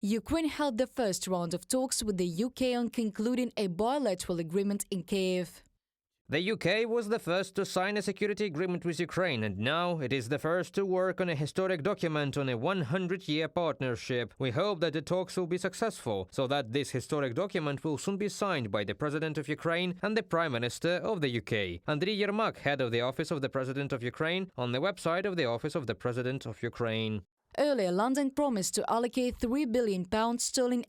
Ukraine held the first round of talks with the UK on concluding a bilateral agreement in Kiev. The UK was the first to sign a security agreement with Ukraine, and now it is the first to work on a historic document on a 100-year partnership. We hope that the talks will be successful, so that this historic document will soon be signed by the President of Ukraine and the Prime Minister of the UK. Andriy Yermak, head of the Office of the President of Ukraine, on the website of the Office of the President of Ukraine. Earlier, London promised to allocate £3 billion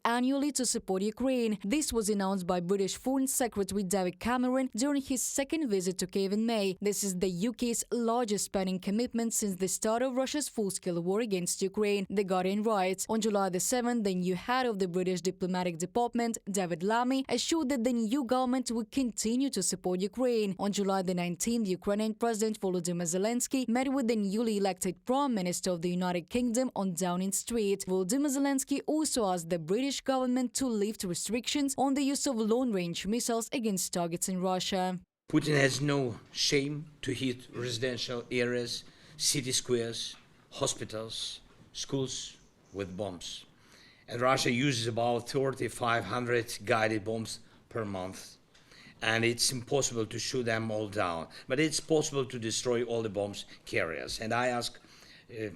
annually to support Ukraine. This was announced by British Foreign Secretary David Cameron during his second visit to Kiev in May. This is the UK's largest spending commitment since the start of Russia's full-scale war against Ukraine, The Guardian writes. On July the 7th, the new head of the British Diplomatic Department, David Lammy, assured that the new government would continue to support Ukraine. On July the 19th, Ukrainian President Volodymyr Zelensky met with the newly elected Prime Minister of the United Kingdom on Downing Street. Volodymyr Zelensky also asked the British government to lift restrictions on the use of long-range missiles against targets in Russia. Putin has no shame to hit residential areas, city squares, hospitals, schools with bombs. And Russia uses about 3,500 guided bombs per month. And it's impossible to shoot them all down. But it's possible to destroy all the bombs carriers. And I ask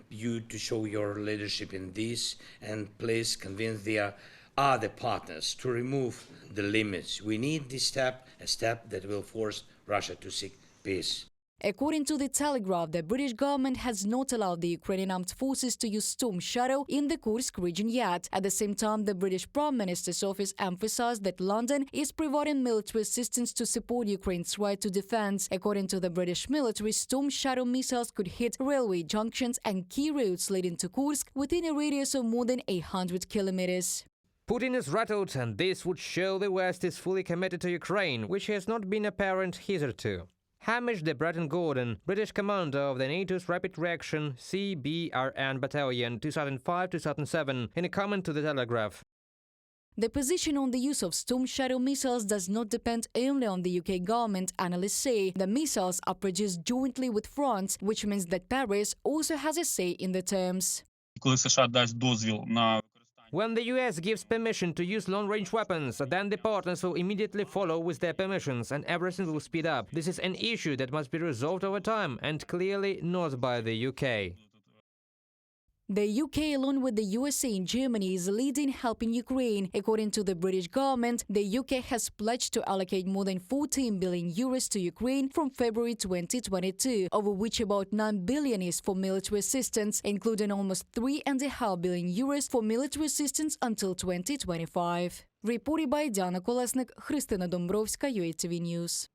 you to show your leadership in this, and please convince their other partners to remove the limits. We need this step, a step that will force Russia to seek peace. According to The Telegraph, the British government has not allowed the Ukrainian armed forces to use Storm Shadow in the Kursk region yet. At the same time, the British Prime Minister's office emphasized that London is providing military assistance to support Ukraine's right to defense. According to the British military, Storm Shadow missiles could hit railway junctions and key roads leading to Kursk within a radius of more than 800 kilometers. Putin is rattled, and this would show the West is fully committed to Ukraine, which has not been apparent hitherto. Hamish de Bretton-Gordon, British commander of the NATO's Rapid Reaction CBRN Battalion 2005-2007, in a comment to The Telegraph. The position on the use of Storm Shadow missiles does not depend only on the UK government, analysts say. The missiles are produced jointly with France, which means that Paris also has a say in the terms. When the US gives permission to use long-range weapons, then the partners will immediately follow with their permissions, and everything will speed up. This is an issue that must be resolved over time, and clearly not by the UK. The UK, along with the USA and Germany, is leading help in Ukraine. According to the British government, the UK has pledged to allocate more than €14 billion to Ukraine from February 2022, of which about €9 billion is for military assistance, including almost €3.5 billion for military assistance until 2025. Reported by Diana Kolesnik, Христина Домбровська, UATV News.